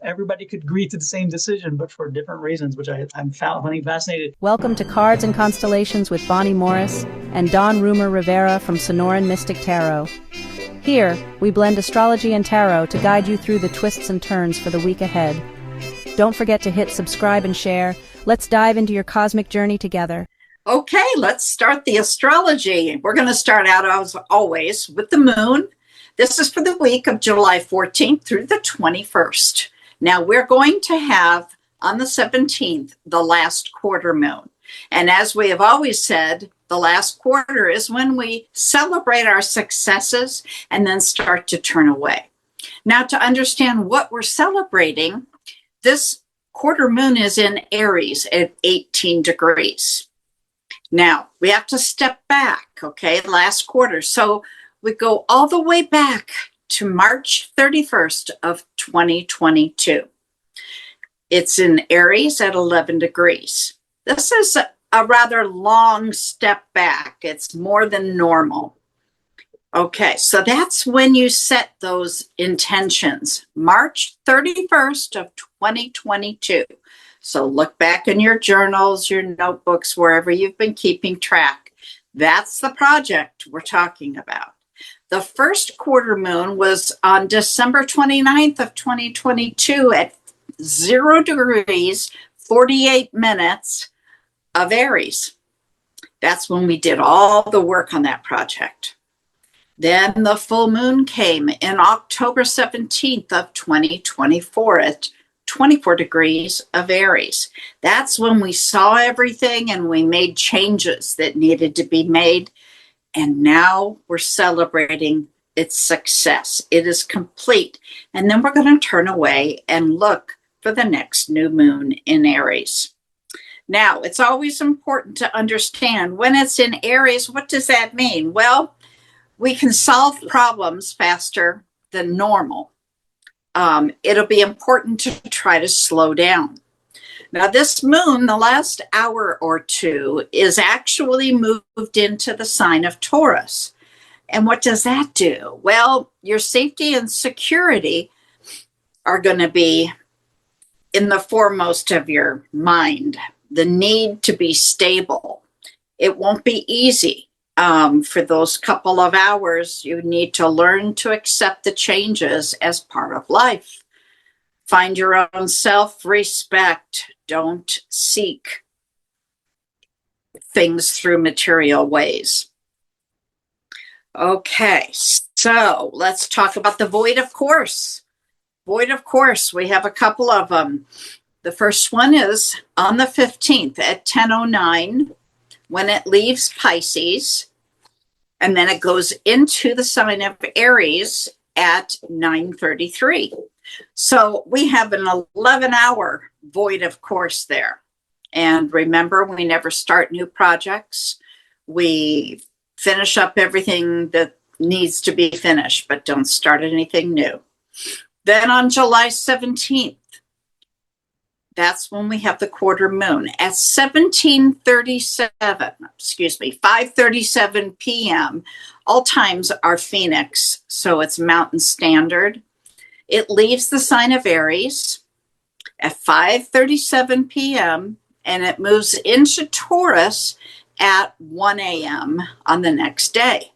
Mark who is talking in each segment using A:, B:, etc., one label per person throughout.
A: everybody could agree to the same decision, but for different reasons, which I'm finding fascinating.
B: Welcome to Cards and Constellations with Bonnie Morris and Don Rumor Rivera from Sonoran Mystic Tarot. Here, we blend astrology and tarot to guide you through the twists and turns for the week ahead. Don't forget to hit subscribe and share. Let's dive into your cosmic journey together.
C: Okay, let's start the astrology. We're going to start out, as always, with the moon. This is for the week of July 14th through the 21st. Now, we're going to have, on the 17th, the last quarter moon. And as we have always said, the last quarter is when we celebrate our successes and then start to turn away. Now, to understand what we're celebrating, this quarter moon is in Aries at 18 degrees. Now, we have to step back, okay, last quarter. So we go all the way back to March 31st of 2022. It's in Aries at 11 degrees. This is a rather long step back. It's more than normal. Okay, so that's when you set those intentions, March 31st of 2022. So look back in your journals, your notebooks, wherever you've been keeping track. That's the project we're talking about. The first quarter moon was on December 29th of 2022 at 0 degrees, 48 minutes of Aries. That's when we did all the work on that project. Then the full moon came in October 17th of 2024 at 24 degrees of Aries. That's when we saw everything and we made changes that needed to be made. And now we're celebrating its success. It is complete. And then we're going to turn away and look for the next new moon in Aries. Now, it's always important to understand when it's in Aries, what does that mean? Well, we can solve problems faster than normal. It'll be important to try to slow down. Now, this moon, the last hour or two, is actually moved into the sign of Taurus. And what does that do? Well, your safety and security are going to be in the foremost of your mind. The need to be stable. It won't be easy. For those couple of hours, you need to learn to accept the changes as part of life. Find your own self-respect. Don't seek things through material ways. Okay, so let's talk about the void of course. Void of course, we have a couple of them. The first one is on the 15th at 10:09 when it leaves Pisces, and then it goes into the sign of Aries at 9:33. So we have an 11-hour void of course there. And remember, we never start new projects. We finish up everything that needs to be finished, but don't start anything new. Then on July 17th, that's when we have the quarter moon at 5:37 p.m. All times are Phoenix, so it's Mountain Standard. It leaves the sign of Aries at 5:37 p.m. and it moves into Taurus at 1 a.m. on the next day.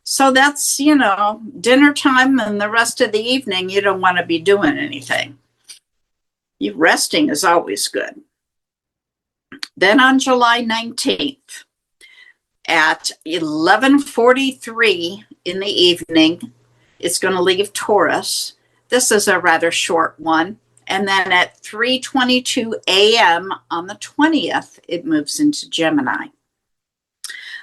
C: So that's, dinner time, and the rest of the evening, you don't want to be doing anything. Resting is always good. Then on July 19th at 11:43 in the evening, it's going to leave Taurus. This is a rather short one. And then at 3:22 a.m. on the 20th, it moves into Gemini.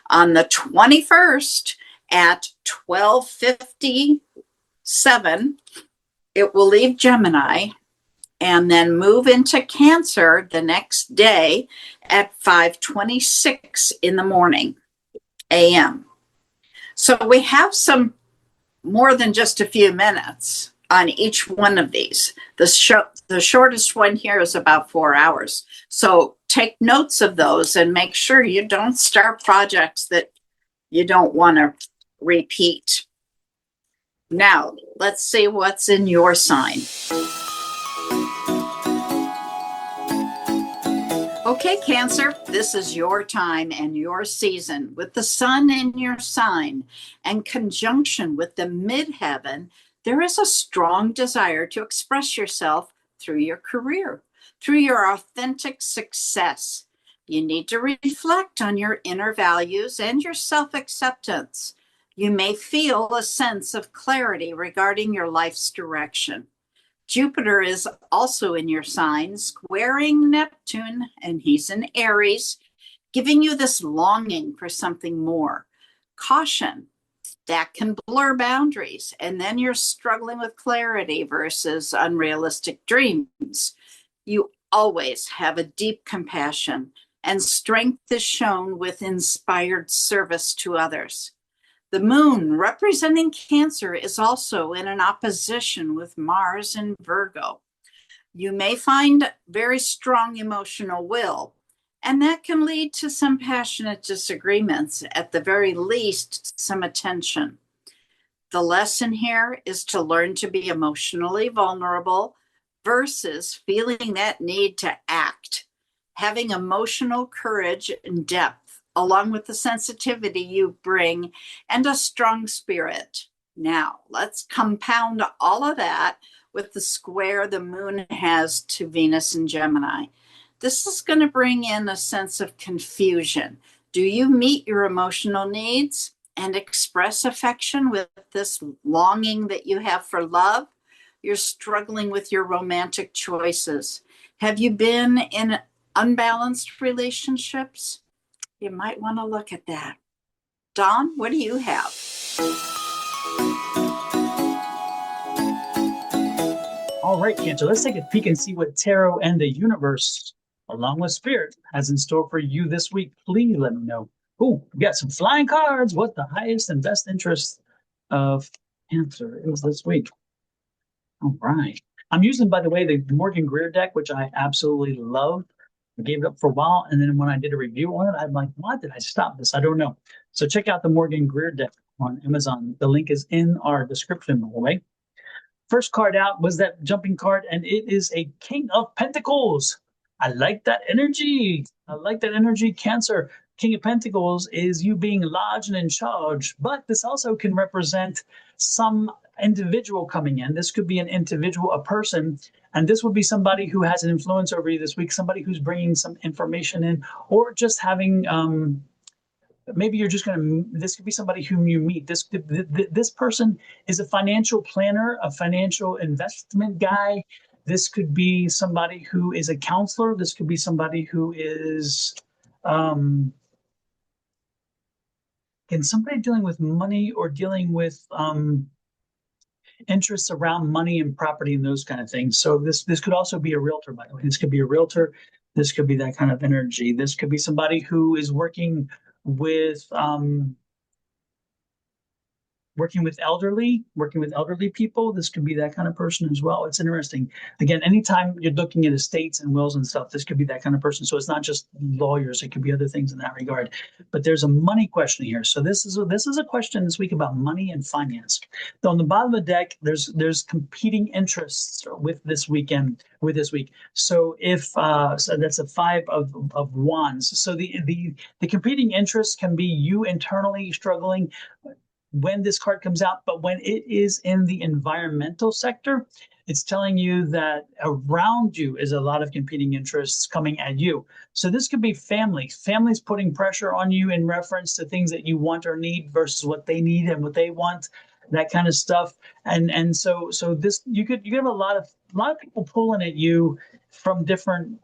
C: On the 21st at 12:57, it will leave Gemini and then move into Cancer the next day at 5:26 in the morning a.m. So we have some more than just a few minutes on each one of these. The shortest one here is about 4 hours. So take notes of those and make sure you don't start projects that you don't want to repeat. Now, let's see what's in your sign. Okay, Cancer, this is your time and your season. With the sun in your sign and conjunction with the midheaven, there is a strong desire to express yourself through your career, through your authentic success. You need to reflect on your inner values and your self-acceptance. You may feel a sense of clarity regarding your life's direction. Jupiter is also in your sign, squaring Neptune, and he's in Aries, giving you this longing for something more. Caution, that can blur boundaries, and then you're struggling with clarity versus unrealistic dreams. You always have a deep compassion, and strength is shown with inspired service to others. The moon, representing Cancer, is also in an opposition with Mars in Virgo. You may find very strong emotional will, and that can lead to some passionate disagreements, at the very least, some attention. The lesson here is to learn to be emotionally vulnerable versus feeling that need to act. Having emotional courage and depth, along with the sensitivity you bring and a strong spirit. Now, let's compound all of that with the square the moon has to Venus in Gemini. This is going to bring in a sense of confusion. Do you meet your emotional needs and express affection with this longing that you have for love? You're struggling with your romantic choices. Have you been in unbalanced relationships? You might want to look at that. Dawn, what do you have?
A: All right, Cancer, let's take a peek and see what tarot and the universe, along with spirit, has in store for you this week. Please let me know. Oh, we got some flying cards. What the highest and best interest of Cancer is this week? All right. I'm using, by the way, the Morgan Greer deck, which I absolutely love. I gave it up for a while, and then when I did a review on it, I'm like, why did I stop this? I don't know. So check out the Morgan Greer deck on Amazon. The link is in our description, okay? First card out was that jumping card, and it is a King of Pentacles. I like that energy. I like that energy, Cancer. King of Pentacles is you being large and in charge, but this also can represent some individual coming in. This could be an individual, a person, and this would be somebody who has an influence over you this week, somebody who's bringing some information in, or just having maybe you're just going to, this could be somebody whom you meet. This person is a financial planner, a financial investment guy. This could be somebody who is a counselor. This could be somebody who is, can somebody dealing with money or dealing with interests around money and property and those kind of things. So this could also be a realtor, by the way. This could be a realtor. This could be that kind of energy. This could be somebody who is working with working with elderly people. This could be that kind of person as well. It's interesting. Again, anytime you're looking at estates and wills and stuff, this could be that kind of person. So it's not just lawyers, it could be other things in that regard. But there's a money question here. So this is a question this week about money and finance. Though on the bottom of the deck, there's competing interests with this week. So if so that's a 5 of wands. So the competing interests can be you internally struggling when this card comes out, but when it is in the environmental sector, it's telling you that around you is a lot of competing interests coming at you. So this could be families putting pressure on you in reference to things that you want or need versus what they need and what they want, that kind of stuff. And so this you have a lot of people pulling at you from different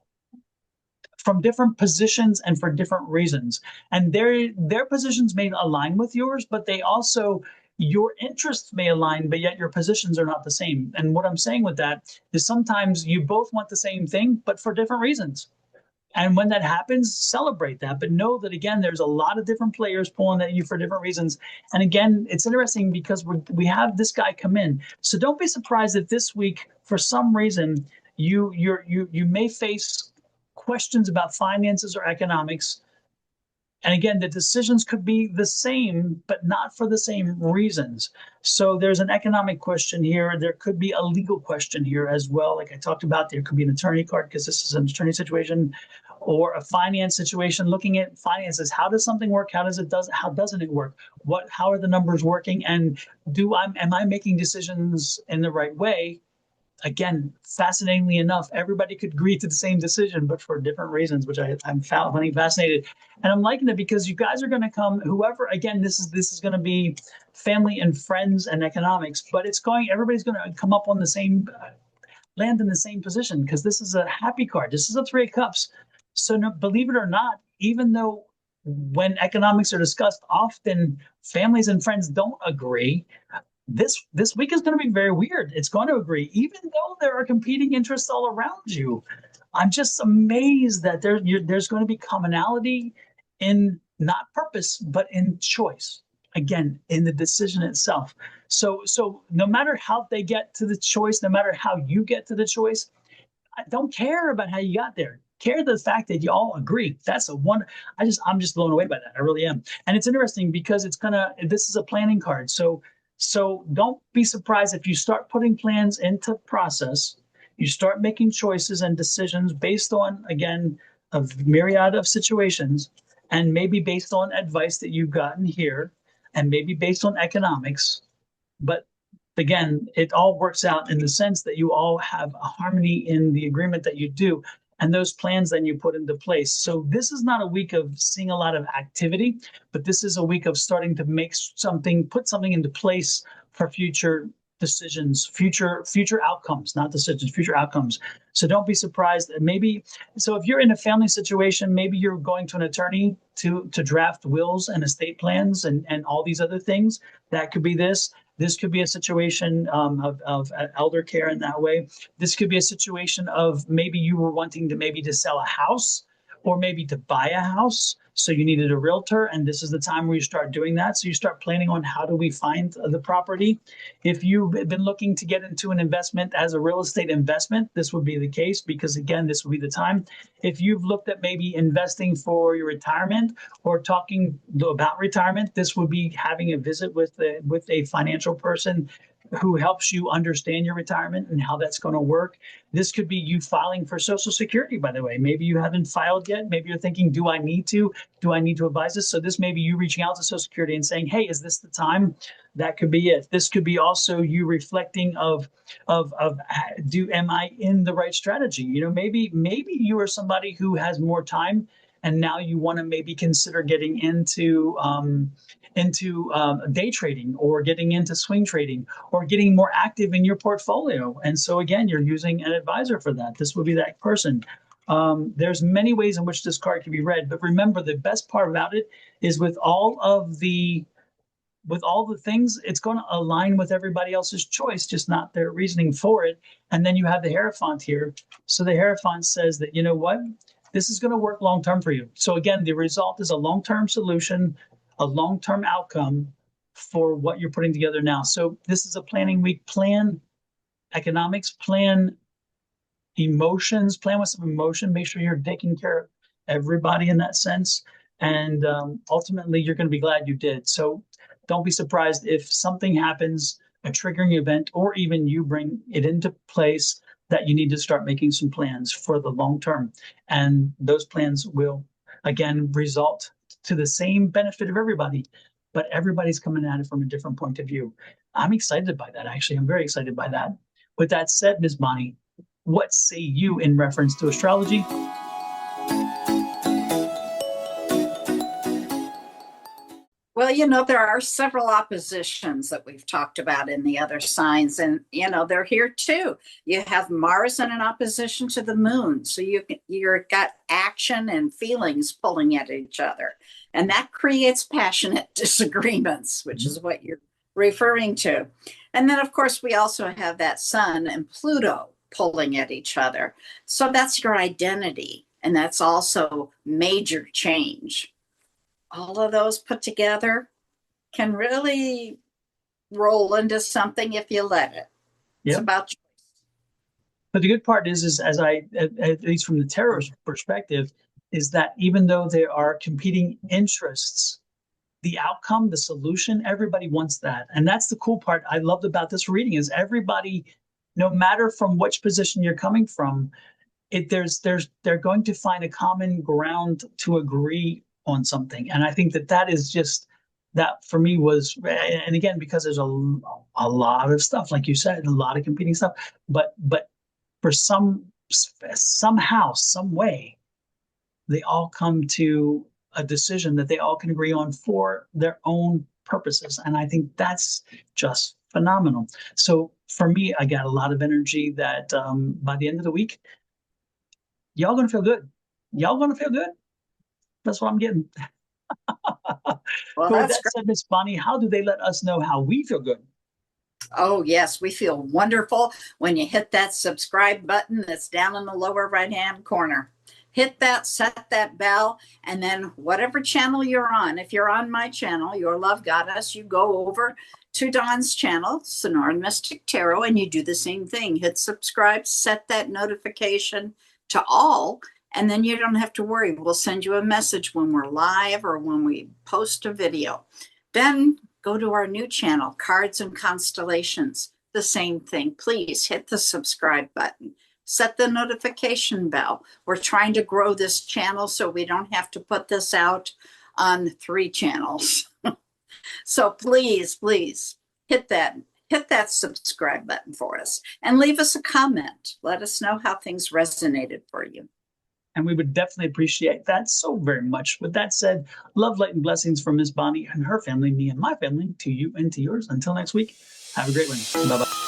A: positions and for different reasons. And their positions may align with yours, but they also, your interests may align, but yet your positions are not the same. And what I'm saying with that is sometimes you both want the same thing, but for different reasons. And when that happens, celebrate that. But know that, again, there's a lot of different players pulling at you for different reasons. And again, it's interesting because we have this guy come in. So don't be surprised if this week, for some reason, you may face questions about finances or economics. And again, the decisions could be the same, but not for the same reasons. So there's an economic question here. There could be a legal question here as well. Like I talked about, there could be an attorney card because this is an attorney situation, or a finance situation, looking at finances. How does something work? How doesn't it work? How are the numbers working? And am I making decisions in the right way? Again, fascinatingly enough, everybody could agree to the same decision, but for different reasons, which I'm finding fascinated. And I'm liking it because you guys are going to come, whoever, again, this is going to be family and friends and economics, but everybody's going to come up on the same, land in the same position, because this is a happy card. This is a 3 of Cups. So no, believe it or not, even though when economics are discussed, often families and friends don't agree, this week is going to be very weird. It's going to agree, even though there are competing interests all around you. I'm just amazed that there's going to be commonality in not purpose, but in choice. Again, in the decision itself. So no matter how they get to the choice, no matter how you get to the choice, I don't care about how you got there. Care the fact that you all agree. That's I'm just blown away by that. I really am. And it's interesting because this is a planning card. So don't be surprised if you start putting plans into process, you start making choices and decisions based on, again, a myriad of situations, and maybe based on advice that you've gotten here, and maybe based on economics. But again, it all works out in the sense that you all have a harmony in the agreement that you do, and those plans then you put into place. So this is not a week of seeing a lot of activity, but this is a week of starting to put something into place for future decisions, future outcomes, not decisions, future outcomes. So don't be surprised. So if you're in a family situation, maybe you're going to an attorney to draft wills and estate plans and all these other things. That could be this. This could be a situation of elder care in that way. This could be a situation of maybe you were wanting to sell a house, or maybe to buy a house. So you needed a realtor, and this is the time where you start doing that. So you start planning on how do we find the property. If you've been looking to get into an investment as a real estate investment, this would be the case, because again, this would be the time. If you've looked at maybe investing for your retirement or talking about retirement, this would be having a visit with a financial person who helps you understand your retirement and how that's going to work. This could be you filing for Social Security, by the way. Maybe you haven't filed yet. Maybe you're thinking, do I need to advise this? So this may be you reaching out to Social Security and saying, hey, is this the time? That could be it. This could be also you reflecting am I in the right strategy? Maybe you are somebody who has more time, and now you want to maybe consider getting into day trading, or getting into swing trading, or getting more active in your portfolio. And so again, you're using an advisor for that. This would be that person. There's many ways in which this card can be read, but remember, the best part about it is with all the things, it's going to align with everybody else's choice, just not their reasoning for it. And then you have the Hierophant here. So the Hierophant says that, you know what, this is going to work long-term for you. So again, the result is a long-term solution, a long-term outcome for what you're putting together now. So this is a planning week. Plan economics, plan emotions, plan with some emotion. Make sure you're taking care of everybody in that sense. And ultimately, you're going to be glad you did. So don't be surprised if something happens, a triggering event, or even you bring it into place, that you need to start making some plans for the long term. And those plans will, again, result to the same benefit of everybody, but everybody's coming at it from a different point of view. I'm excited by that, actually. I'm very excited by that. With that said, Ms. Bonnie, what say you in reference to astrology?
C: Well, there are several oppositions that we've talked about in the other signs, and, they're here too. You have Mars in an opposition to the moon. So you've got action and feelings pulling at each other. And that creates passionate disagreements, which is what you're referring to. And then, of course, we also have that Sun and Pluto pulling at each other. So that's your identity. And that's also major change. All of those put together can really roll into something if you let it. Yep. It's about choice.
A: But the good part is at least from the tarot's perspective, is that even though there are competing interests, the outcome, the solution, everybody wants that. And that's the cool part I loved about this reading, is everybody, no matter from which position you're coming from, they're going to find a common ground to agree on something. And I think that is just that for me was, and again, because there's a lot of stuff, like you said, a lot of competing stuff, but for somehow, some way, they all come to a decision that they all can agree on for their own purposes. And I think that's just phenomenal. So for me, I got a lot of energy that by the end of the week, y'all gonna feel good. Y'all gonna feel good. That's what I'm getting.
C: Well,
A: So with
C: that's
A: that said, Miss Bonnie, how do they let us know how we feel good?
C: Oh, yes, we feel wonderful when you hit that subscribe button that's down in the lower right-hand corner. Hit that, set that bell, and then whatever channel you're on, if you're on my channel, Your Love Goddess, you go over to Dawn's channel, Sonoran Mystic Tarot, and you do the same thing. Hit subscribe, set that notification to all, and then you don't have to worry. We'll send you a message when we're live or when we post a video. Then go to our new channel, Cards and Constellations. The same thing. Please hit the subscribe button. Set the notification bell. We're trying to grow this channel so we don't have to put this out on 3 channels. So please hit that subscribe button for us and leave us a comment. Let us know how things resonated for you.
A: And we would definitely appreciate that so very much. With that said, love, light, and blessings from Miss Bonnie and her family, me and my family, to you and to yours. Until next week, have a great one. Bye-bye.